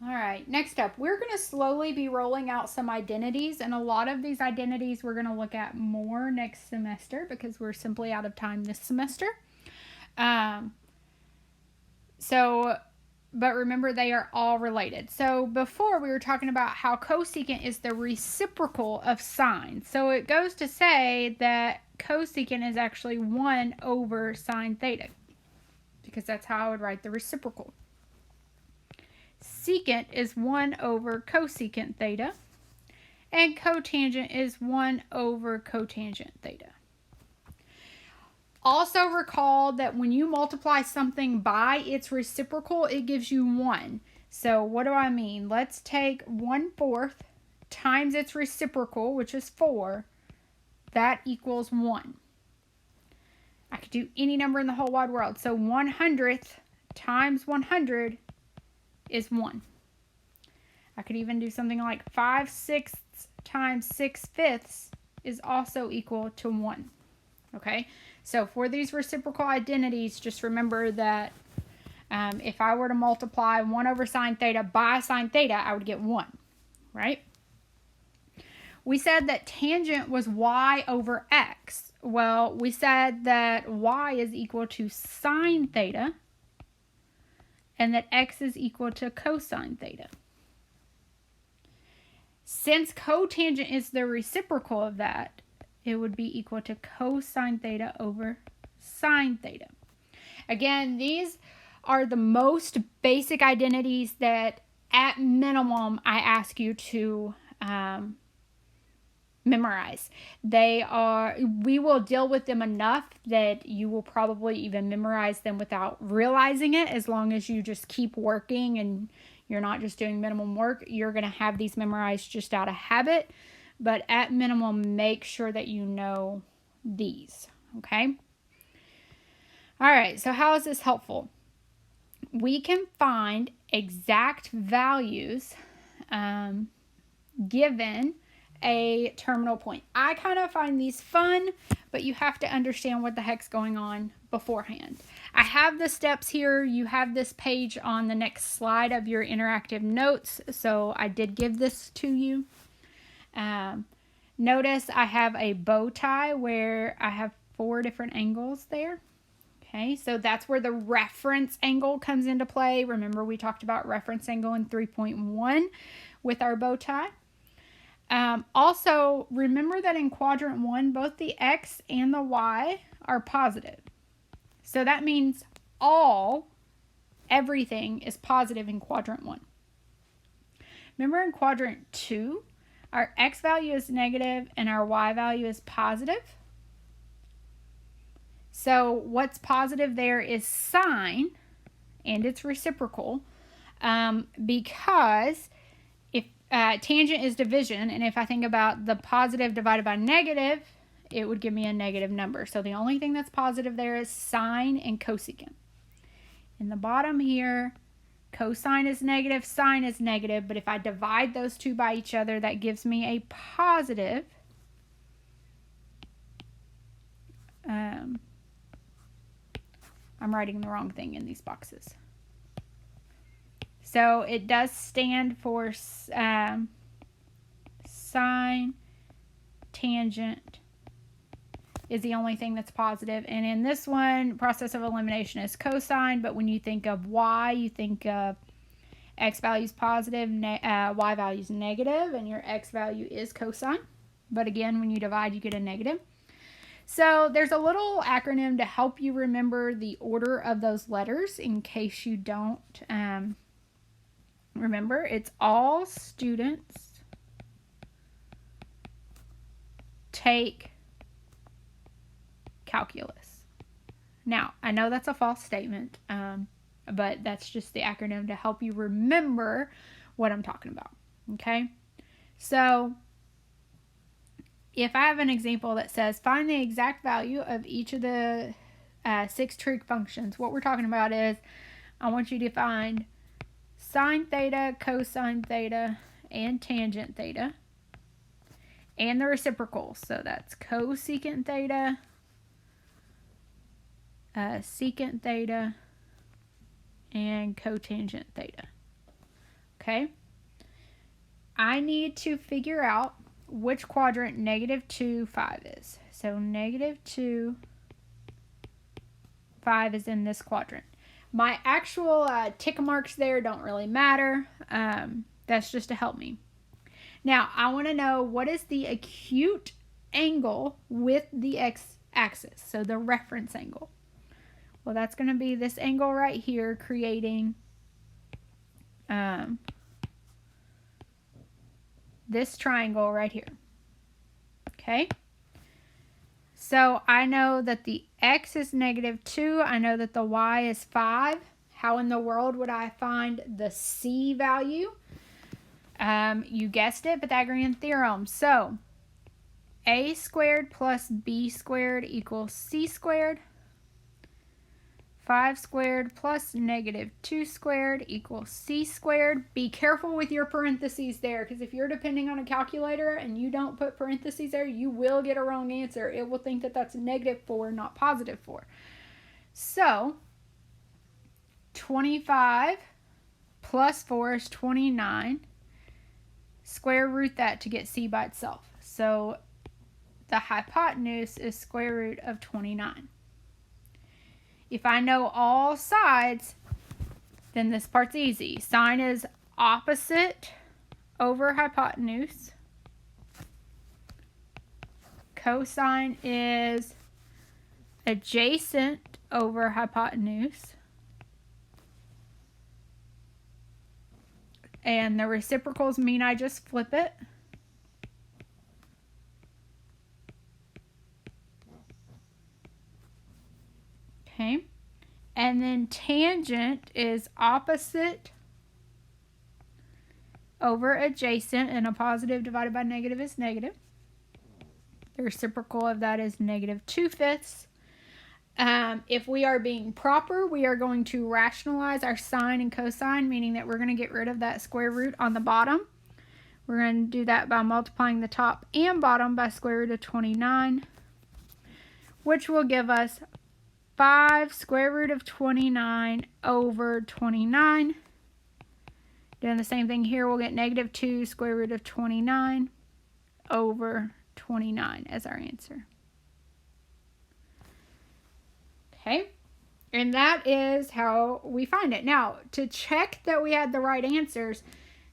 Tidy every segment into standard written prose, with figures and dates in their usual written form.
All right, next up, we're going to slowly be rolling out some identities, and a lot of these identities we're going to look at more next semester because we're simply out of time this semester. Um, so, but remember, they are all related. So before we were talking about how cosecant is the reciprocal of sine. So it goes to say that cosecant is actually 1 over sine theta, because that's how I would write the reciprocal. Secant is 1 over cosecant theta, and cotangent is 1 over cotangent theta. Also recall that when you multiply something by its reciprocal, it gives you 1. So what do I mean? Let's take 1/4 times its reciprocal, which is 4. That equals 1. I could do any number in the whole wide world. So 1/100th times 100 is 1. I could even do something like 5/6 times 6/5 is also equal to 1. Okay, so for these reciprocal identities, just remember that if I were to multiply 1 over sine theta by sine theta, I would get 1, right? We said that tangent was y over x. Well, we said that y is equal to sine theta and that x is equal to cosine theta. Since cotangent is the reciprocal of that, it would be equal to cosine theta over sine theta. Again, these are the most basic identities that at minimum I ask you to memorize. We will deal with them enough that you will probably even memorize them without realizing it, as long as you just keep working and you're not just doing minimum work. You're going to have these memorized just out of habit, but at minimum, make sure that you know these, okay? All right, so how is this helpful? We can find exact values given a terminal point. I kind of find these fun, but you have to understand what the heck's going on beforehand. I have the steps here. You have this page on the next slide of your interactive notes, so I did give this to you. Notice I have a bow tie where I have 4 different angles there. Okay, so that's where the reference angle comes into play. Remember, we talked about reference angle in 3.1 with our bow tie. Also, remember that in quadrant 1, both the x and the y are positive. So that means everything is positive in quadrant 1. Remember in quadrant 2, our x value is negative and our y value is positive. So what's positive there is sine and its reciprocal, because if tangent is division, and if I think about the positive divided by negative, it would give me a negative number. So the only thing that's positive there is sine and cosecant. In the bottom here, cosine is negative, sine is negative, but if I divide those two by each other, that gives me a positive. I'm writing the wrong thing in these boxes. So it does stand for sine, tangent is the only thing that's positive. And in this one, process of elimination is cosine, but when you think of y, you think of x value is positive, y value is negative, and your x value is cosine. But again, when you divide, you get a negative. So there's a little acronym to help you remember the order of those letters in case you don't remember. It's all students take calculus. Now, I know that's a false statement, but that's just the acronym to help you remember what I'm talking about. Okay? So if I have an example that says find the exact value of each of the 6 trig functions, what we're talking about is I want you to find sine theta, cosine theta, and tangent theta, and the reciprocals. So that's cosecant theta, secant theta, and cotangent theta. okay? I need to figure out which quadrant -2, 5 is. So -2, 5 is in this quadrant. My actual tick marks there don't really matter. That's just to help me. Now, I want to know what is the acute angle with the x-axis, so the reference angle. Well, that's going to be this angle right here, creating this triangle right here. Okay? So I know that the x is -2. I know that the y is 5. How in the world would I find the c value? You guessed it, Pythagorean theorem. So a squared plus b squared equals c squared. 5 squared plus -2 squared equals c squared. Be careful with your parentheses there, because if you're depending on a calculator and you don't put parentheses there, you will get a wrong answer. It will think that that's -4, not +4. So 25 plus 4 is 29. Square root that to get c by itself. So the hypotenuse is square root of 29. If I know all sides, then this part's easy. Sine is opposite over hypotenuse. Cosine is adjacent over hypotenuse. And the reciprocals mean I just flip it. Okay. And then tangent is opposite over adjacent, and a positive divided by negative is negative. The reciprocal of that is -2/5. If we are being proper, we are going to rationalize our sine and cosine, meaning that we're going to get rid of that square root on the bottom. We're going to do that by multiplying the top and bottom by square root of 29, which will give us 5 square root of 29 over 29. Doing the same thing here, we'll get -2 square root of 29 over 29 as our answer. Okay, and that is how we find it. Now, to check that we had the right answers,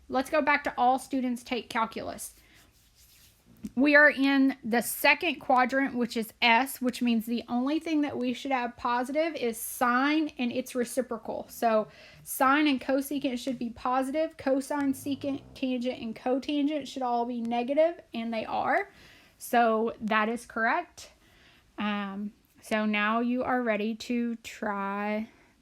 let's go back to all students take calculus. We are in the second quadrant, which is S, which means the only thing that we should have positive is sine and its reciprocal. So sine and cosecant should be positive. Cosine, secant, tangent, and cotangent should all be negative, and they are. So that is correct. So now you are ready to try